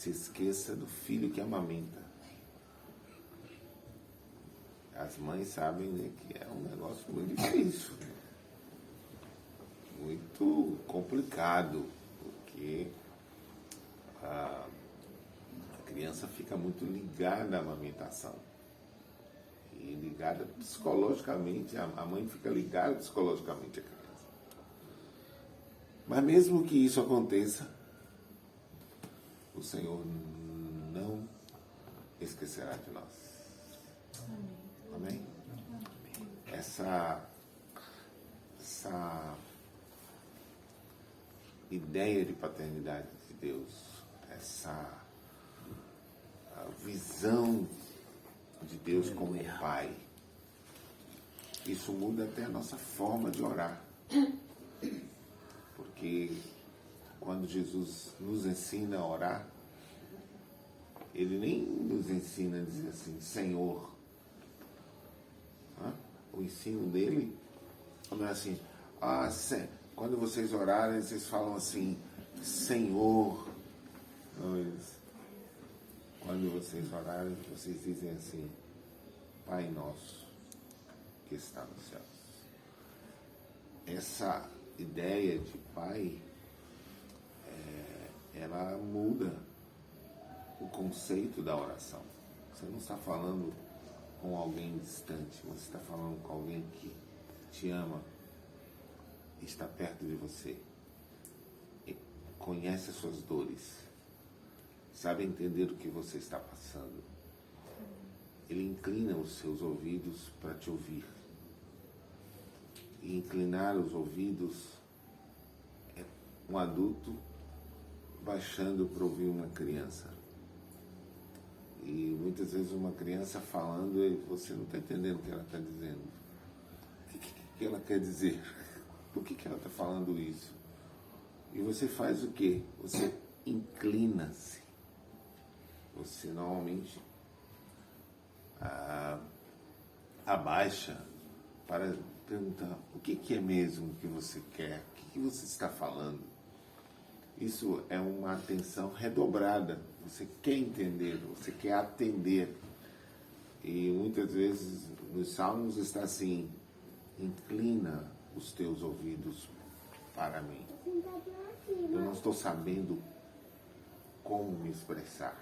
se esqueça do filho que amamenta. As mães sabem, né, que é um negócio muito difícil, muito complicado, porque a criança fica muito ligada à amamentação. E ligada psicologicamente, a mãe fica ligada psicologicamente à criança. Mas mesmo que isso aconteça, o Senhor não esquecerá de nós. Amém? Essa ideia de paternidade de Deus, essa visão de Deus como Pai, isso muda até a nossa forma de orar. Porque quando Jesus nos ensina a orar, Ele nem nos ensina a dizer assim, Senhor. O ensino dele não é assim, quando vocês orarem, vocês falam assim, Senhor. Não é isso. Quando vocês orarem, vocês dizem assim, Pai nosso, que está nos céus. Essa ideia de Pai, ela muda o conceito da oração. Você não está falando com alguém distante, você está falando com alguém que te ama, está perto de você, conhece as suas dores, sabe entender o que você está passando. Ele inclina os seus ouvidos para te ouvir. E inclinar os ouvidos é um adulto baixando para ouvir uma criança. E muitas vezes uma criança falando e você não está entendendo o que ela está dizendo. O que ela quer dizer? Por que ela está falando isso? E você faz o quê? Você inclina-se. Você normalmente abaixa para perguntar o que é mesmo que você quer? O que você está falando? Isso é uma atenção redobrada. Você quer entender, você quer atender. E muitas vezes nos Salmos está assim, inclina os teus ouvidos para mim. Eu não estou sabendo como me expressar.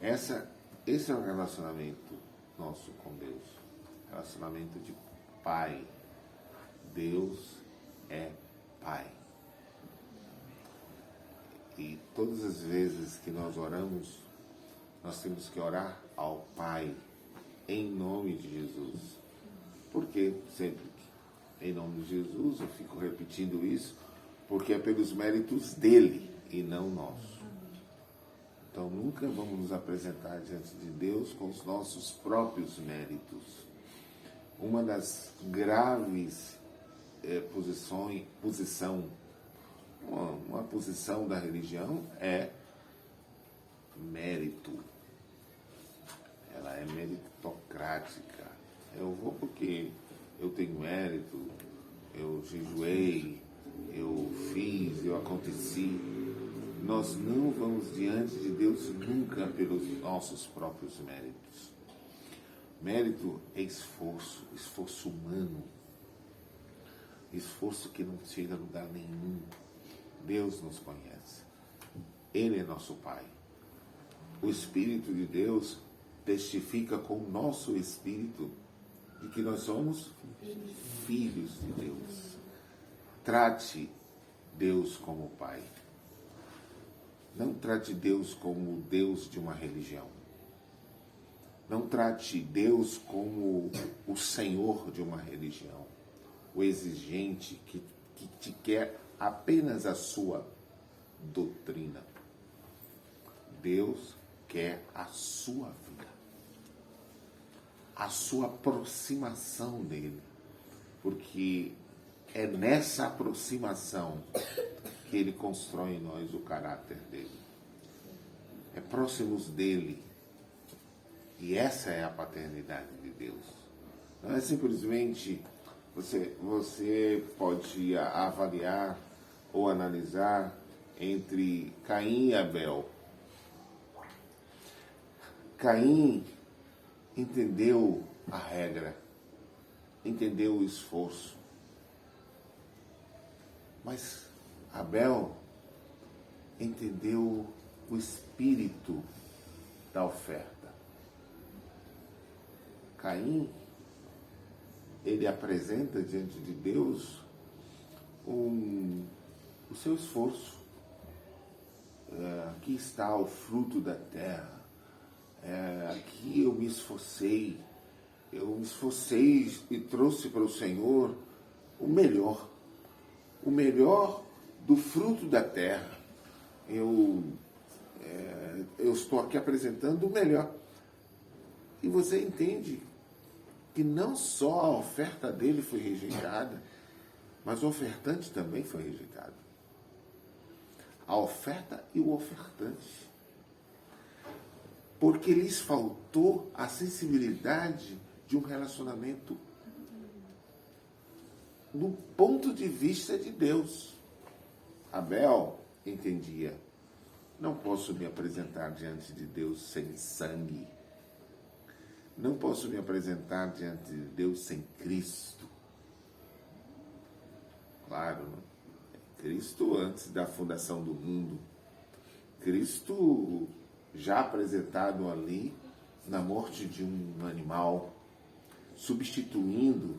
Esse é o relacionamento nosso com Deus. Relacionamento de Pai. Deus é Pai. E todas as vezes que nós oramos, nós temos que orar ao Pai, em nome de Jesus. Porque sempre em nome de Jesus, eu fico repetindo isso, porque é pelos méritos dele e não nosso. Então nunca vamos nos apresentar diante de Deus com os nossos próprios méritos. Uma das graves uma posição da religião é mérito. Ela é meritocrática. Eu vou porque eu tenho mérito, eu jejuei, eu fiz, eu aconteci. Nós não vamos diante de Deus nunca pelos nossos próprios méritos. Mérito é esforço humano, esforço que não chega a lugar nenhum. Deus nos conhece. Ele é nosso Pai. O Espírito de Deus testifica com o nosso espírito de que nós somos filhos de Deus. Trate Deus como Pai. Não trate Deus como o Deus de uma religião. Não trate Deus como o Senhor de uma religião. O exigente que te quer apenas a sua doutrina. Deus quer a sua vida. A sua aproximação dele. Porque é nessa aproximação que ele constrói em nós o caráter dele. É próximos dele. E essa é a paternidade de Deus. Não é simplesmente você pode avaliar ou analisar entre Caim e Abel. Caim entendeu a regra, entendeu o esforço. Mas Abel entendeu o espírito da oferta. Caim, ele apresenta diante de Deus o seu esforço. Aqui está o fruto da terra. Aqui eu me esforcei e trouxe para o Senhor o melhor do fruto da terra. Eu estou aqui apresentando o melhor. E você entende que não só a oferta dele foi rejeitada, mas o ofertante também foi rejeitado. A oferta e o ofertante. Porque lhes faltou a sensibilidade de um relacionamento do ponto de vista de Deus. Abel entendia: não posso me apresentar diante de Deus sem sangue. Não posso me apresentar diante de Deus sem Cristo. Claro, Cristo antes da fundação do mundo. Cristo já apresentado ali na morte de um animal, substituindo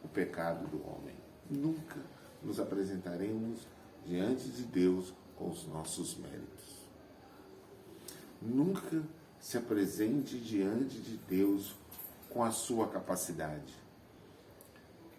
o pecado do homem. Nunca nos apresentaremos diante de Deus com os nossos méritos. Nunca se apresente diante de Deus com a sua capacidade.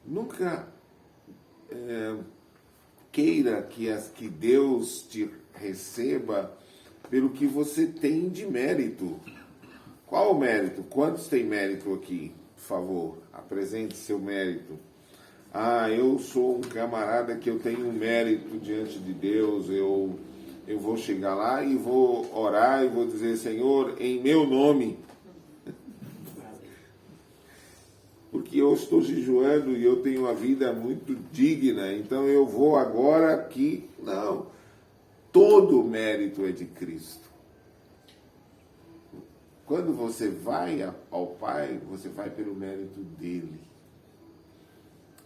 Nunca queira que Deus te receba pelo que você tem de mérito. Qual o mérito? Quantos tem mérito aqui? Por favor, apresente seu mérito. Eu sou um camarada que eu tenho mérito diante de Deus, eu vou chegar lá e vou orar e vou dizer: Senhor, em meu nome, porque eu estou jejuando e eu tenho uma vida muito digna, então eu vou agora aqui. Não, todo o mérito é de Cristo. Quando você vai ao Pai, você vai pelo mérito dele.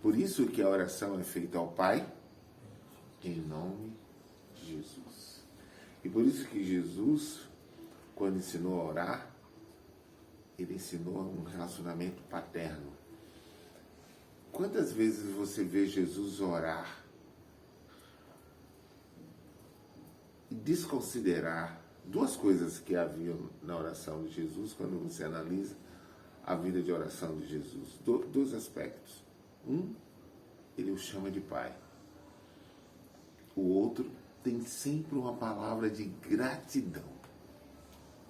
Por isso que a oração é feita ao Pai em nome de Jesus. E por isso que Jesus, quando ensinou a orar, ele ensinou um relacionamento paterno. Quantas vezes você vê Jesus orar e desconsiderar duas coisas que haviam na oração de Jesus, quando você analisa a vida de oração de Jesus? Dois aspectos. Ele o chama de Pai. O outro tem sempre uma palavra de gratidão.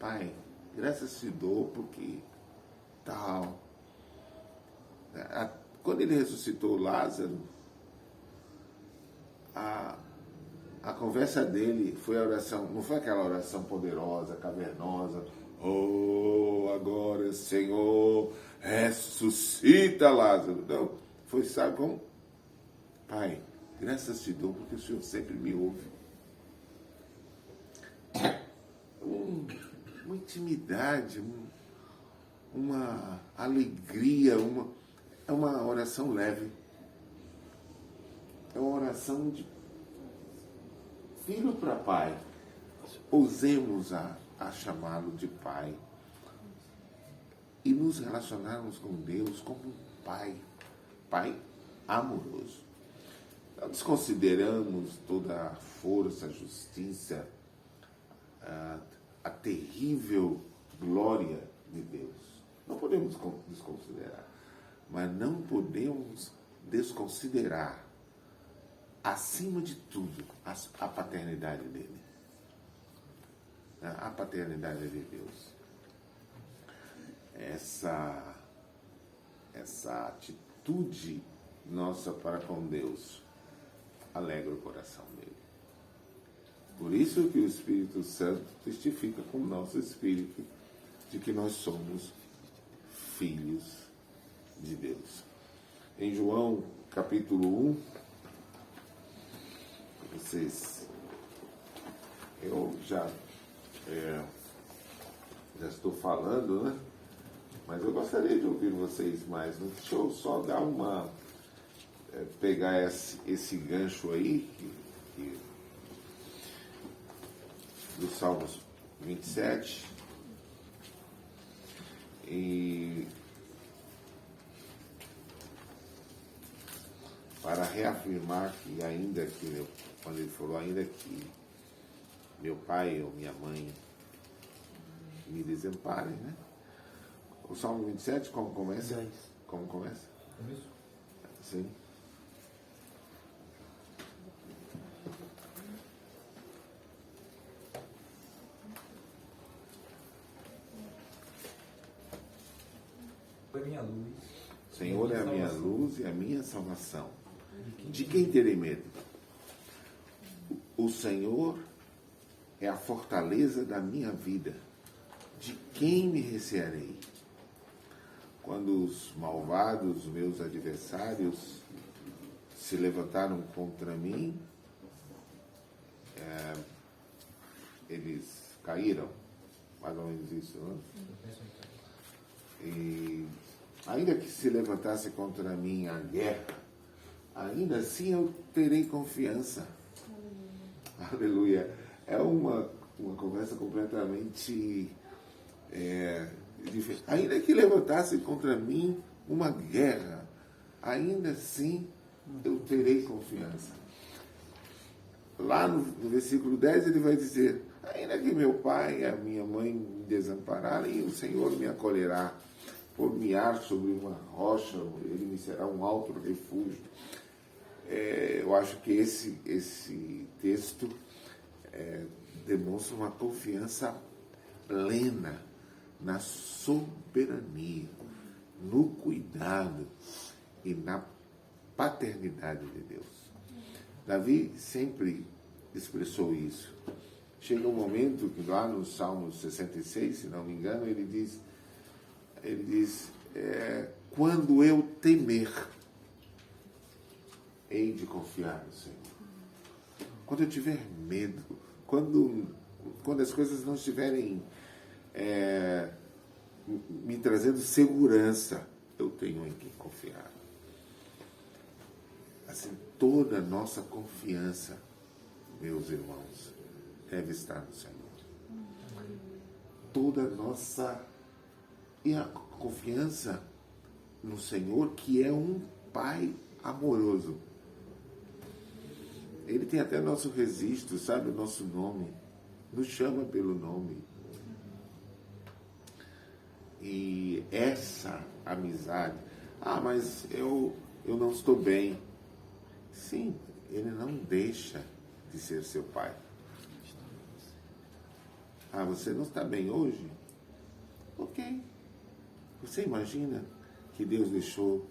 Pai, graças te dou porque tal. Quando ele ressuscitou Lázaro, a conversa dele foi a oração, não foi aquela oração poderosa, cavernosa: oh, agora, Senhor, ressuscita Lázaro. Não, foi, sabe como? Pai, graças te dou porque o Senhor sempre me ouve. Uma intimidade, uma alegria, é uma oração leve. É uma oração de filho para pai. Ousemos a chamá-lo de Pai e nos relacionarmos com Deus como um Pai amoroso. Não desconsideramos toda a força, a justiça, a terrível glória de Deus. Não podemos desconsiderar, mas não podemos desconsiderar, acima de tudo, a paternidade dele. A paternidade de Deus. Essa atitude nossa para com Deus alegra o coração dele. Por isso que o Espírito Santo testifica com o nosso espírito de que nós somos filhos de Deus. Em João capítulo 1, Já estou falando, né? Mas eu gostaria de ouvir vocês mais. Deixa eu só dar uma... pegar esse gancho aí, do Salmos 27, e para reafirmar que ainda que, quando ele falou, ainda que meu pai ou minha mãe me desamparem, né? O Salmo 27, como começa? 10. Como começa? Começo? Sim. Foi minha luz. Senhor é a minha luz e a minha salvação. De quem terei medo? O Senhor é a fortaleza da minha vida. De quem me recearei? Quando os malvados, meus adversários, se levantaram contra mim, eles caíram. Mais ou menos isso, não é? E ainda que se levantasse contra mim a guerra, ainda assim eu terei confiança. Aleluia. É uma conversa completamente diferente. Ainda que levantasse contra mim uma guerra, ainda assim eu terei confiança. Lá no versículo 10 ele vai dizer: ainda que meu pai e a minha mãe me desampararem, o Senhor me acolherá. Por-me-ar sobre uma rocha, ele me será um alto refúgio. Eu acho que esse texto demonstra uma confiança plena na soberania, no cuidado e na paternidade de Deus. Davi sempre expressou isso. Chega um momento que lá no Salmo 66, se não me engano, ele diz, quando eu temer, hei de confiar no Senhor. Quando eu tiver medo, quando as coisas não estiverem me trazendo segurança, eu tenho em quem confiar. Assim, toda a nossa confiança, meus irmãos, deve estar no Senhor. Toda a nossa... E a confiança no Senhor, que é um Pai amoroso. Ele tem até nosso registro, sabe, o nosso nome. Nos chama pelo nome. E essa amizade... mas eu não estou bem. Sim, ele não deixa de ser seu pai. Você não está bem hoje? Ok. Você imagina que Deus deixou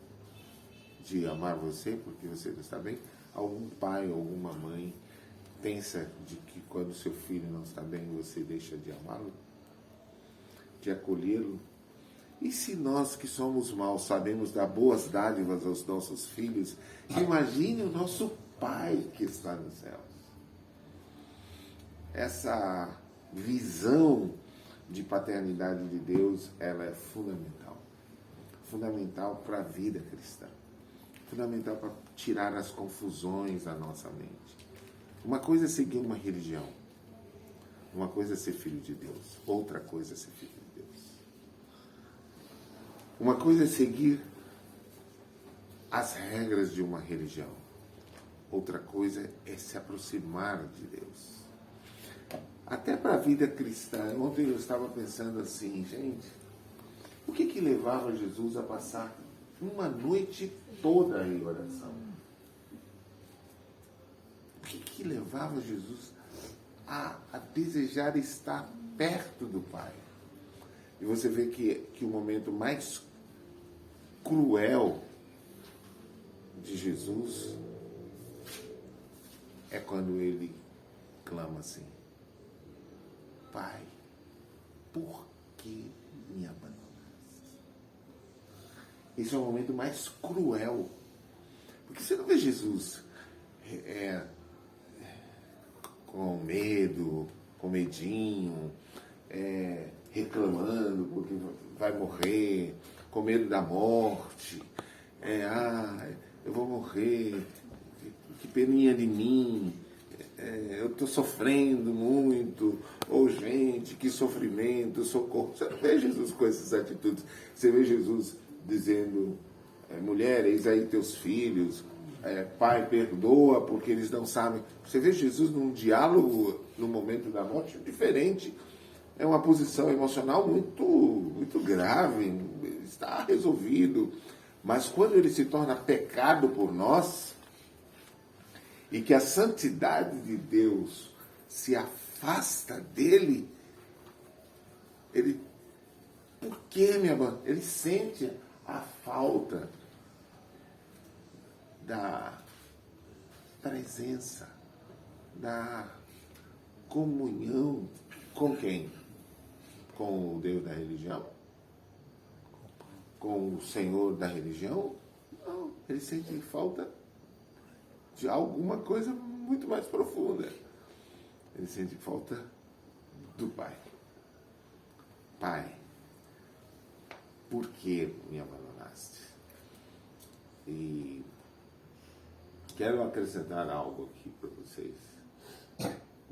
de amar você porque você não está bem? Algum pai ou alguma mãe pensa de que quando seu filho não está bem, você deixa de amá-lo? De acolhê-lo? E se nós que somos maus sabemos dar boas dádivas aos nossos filhos, imagine o nosso Pai que está nos céus. Essa visão de paternidade de Deus, ela é fundamental. Fundamental para a vida cristã. Fundamental para tirar as confusões da nossa mente. Uma coisa é seguir uma religião. Uma coisa é ser filho de Deus. Outra coisa é ser filho de Deus. Uma coisa é seguir as regras de uma religião. Outra coisa é se aproximar de Deus. Até para a vida cristã. Ontem eu estava pensando assim, gente, o que levava Jesus a passar uma noite toda em oração? O que levava Jesus a desejar estar perto do Pai? E você vê que o momento mais cruel de Jesus é quando ele clama assim: Pai, por que me abandonaste? Esse é o momento mais cruel. Porque você não vê Jesus com medo, com medinho, reclamando porque vai morrer, com medo da morte, eu vou morrer, que peninha de mim, eu estou sofrendo muito, ou gente, que sofrimento, socorro. Você não vê Jesus com essas atitudes, você vê Jesus dizendo, mulher, eis aí teus filhos, pai, perdoa, porque eles não sabem. Você vê Jesus num diálogo no momento da morte diferente. É uma posição emocional muito, muito grave, está resolvido. Mas quando ele se torna pecado por nós, e que a santidade de Deus se afasta dele, por que, minha irmã? Ele sente a falta da presença, da comunhão com quem? Com o Deus da religião? Com o Senhor da religião? Não, ele sente falta de alguma coisa muito mais profunda. Ele sente falta do Pai. Pai, por que me abandonaste? E quero acrescentar algo aqui para vocês.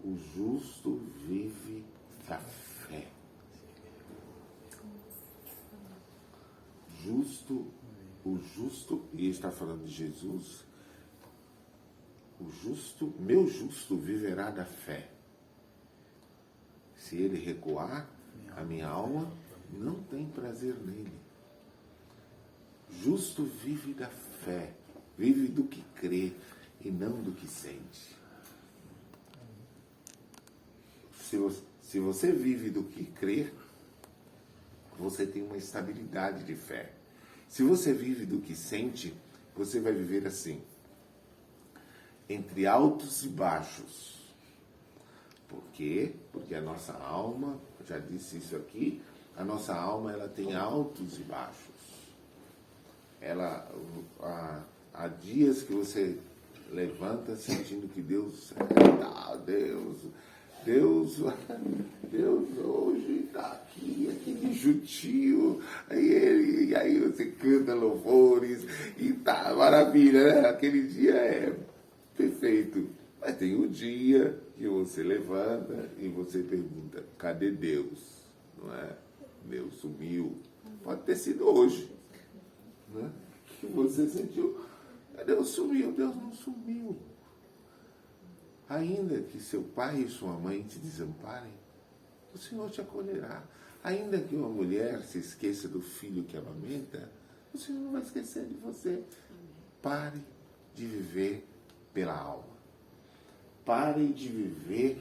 O justo vive da fé. O justo, e está falando de Jesus, meu justo viverá da fé. Se ele recuar, a minha alma não tem prazer nele. Justo vive da fé, vive do que crê e não do que sente. Se você vive do que crê, você tem uma estabilidade de fé. Se você vive do que sente, você vai viver assim, entre altos e baixos. Por quê? Porque a nossa alma, já disse isso aqui, a nossa alma ela tem altos e baixos. Há dias que você levanta sentindo que Deus hoje está aqui de judio, e aí você canta louvores, e tá maravilha, né? Aquele dia é perfeito. Mas tem o dia que você levanta e você pergunta, cadê Deus? Não é? Deus sumiu. Pode ter sido hoje, né? Que você sentiu, Deus sumiu. Deus não sumiu. Ainda que seu pai e sua mãe te desamparem, o Senhor te acolherá. Ainda que uma mulher se esqueça do filho que amamenta, o Senhor não vai esquecer de você. Pare de viver pela alma. Pare de viver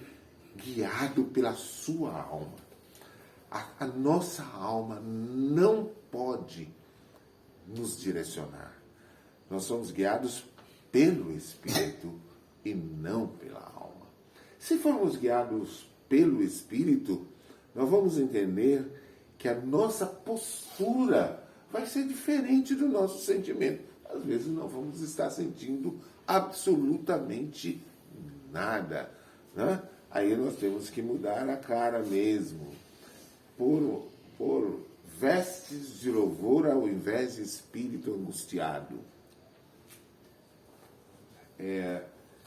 guiado pela sua alma. A nossa alma não pode nos direcionar. Nós somos guiados pelo Espírito e não pela alma. Se formos guiados pelo Espírito, nós vamos entender que a nossa postura vai ser diferente do nosso sentimento. Às vezes não vamos estar sentindo absolutamente nada, né? Aí nós temos que mudar a cara mesmo, por vestes de louvor ao invés de espírito angustiado.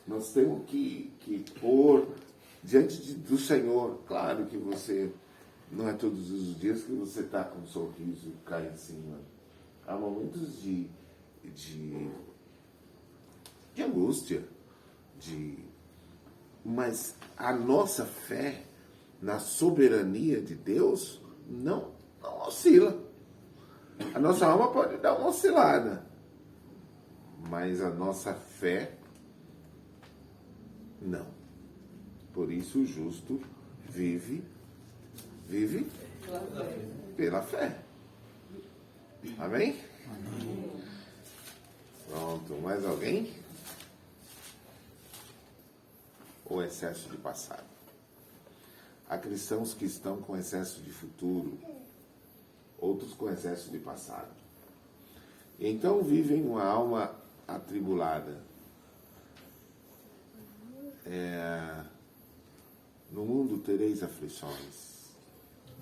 Nós temos que pôr diante do Senhor. Claro que você, não é todos os dias que você está com um sorriso cá em cima. Há momentos de angústia, mas a nossa fé na soberania de Deus não oscila. A nossa alma pode dar uma oscilada, mas a nossa fé não. Por isso o justo vive pela fé. Amém? Pronto, mais alguém? Ou excesso de passado? Há cristãos que estão com excesso de futuro, outros com excesso de passado. Então vivem uma alma atribulada. No mundo tereis aflições.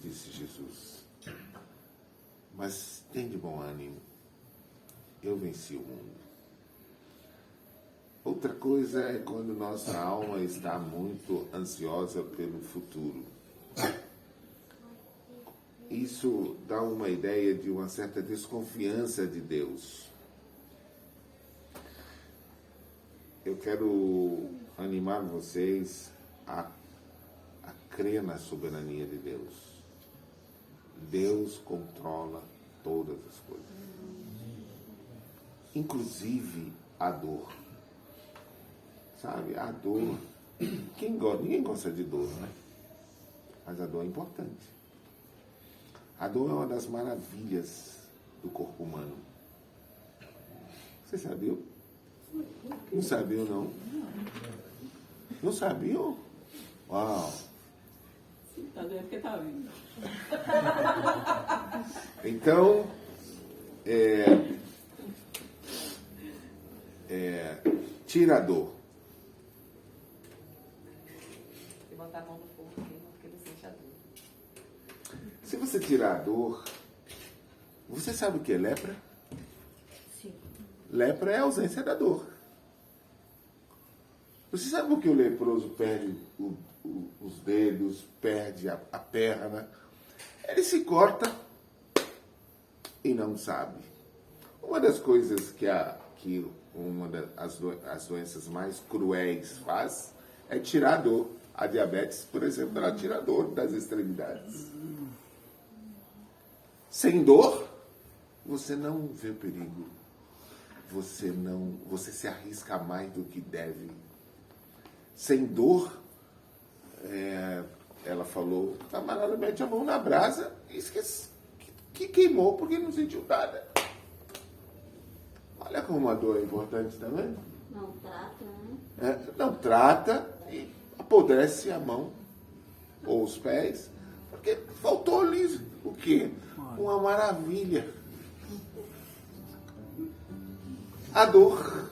disse Jesus. Mas tem de bom ânimo. Eu venci o mundo. Outra coisa é quando nossa alma está muito ansiosa pelo futuro. Isso dá uma ideia de uma certa desconfiança de Deus. Eu quero animar vocês a crer na soberania de Deus. Deus controla todas as coisas. Inclusive a dor. Sabe, a dor. Ninguém gosta de dor, né? Mas a dor é importante. A dor é uma das maravilhas do corpo humano. Você sabia? Não sabia, não? Não sabia? Uau! Tá doendo porque tá vindo. Então, tira a dor. Se botar a mão no fogo, porque ele sente a dor. Se você tirar a dor, você sabe o que é lepra? Sim. Lepra é a ausência da dor. Você sabe por que o leproso perde os dedos, perde a perna? Ele se corta e não sabe. Uma das coisas que uma das doenças mais cruéis faz é tirar a dor. A diabetes, por exemplo, ela tira a dor das extremidades. Sem dor, você não vê o perigo. Você se arrisca mais do que deve. Sem dor, ela falou, o camarada mete a mão na brasa e esquece que queimou porque não sentiu nada. Olha como a dor é importante também. Não trata, né? Não trata e apodrece a mão ou os pés, porque faltou ali o quê? Uma maravilha. A dor.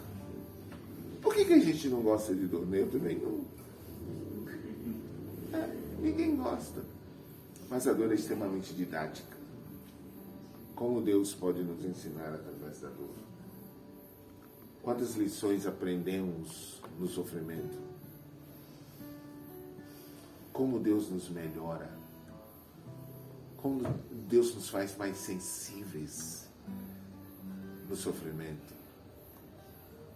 Por que a gente não gosta de dor? Eu também não. Ninguém gosta. Mas a dor é extremamente didática. Como Deus pode nos ensinar através da dor? Quantas lições aprendemos no sofrimento? Como Deus nos melhora? Como Deus nos faz mais sensíveis no sofrimento?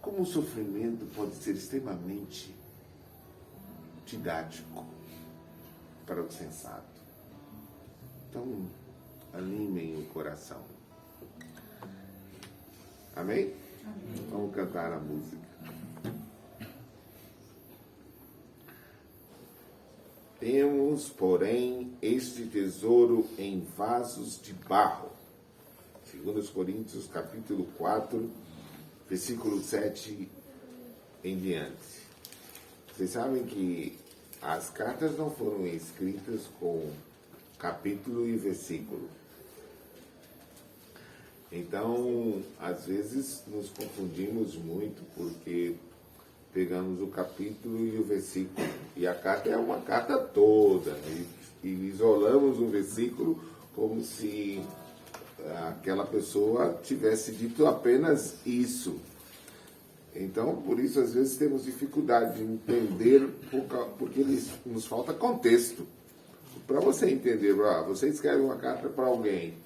Como o sofrimento pode ser extremamente didático para o sensato. Então, animem o coração. Amém? Amém. Vamos cantar a música. Temos, porém, este tesouro em vasos de barro. 2 Coríntios, capítulo 4, versículo 7 em diante. Vocês sabem que as cartas não foram escritas com capítulo e versículo. Então, às vezes, nos confundimos muito porque pegamos o capítulo e o versículo. E a carta é uma carta toda. E isolamos um versículo como se aquela pessoa tivesse dito apenas isso. Então, por isso, às vezes, temos dificuldade de entender porque nos falta contexto. Para você entender, você escreve uma carta para alguém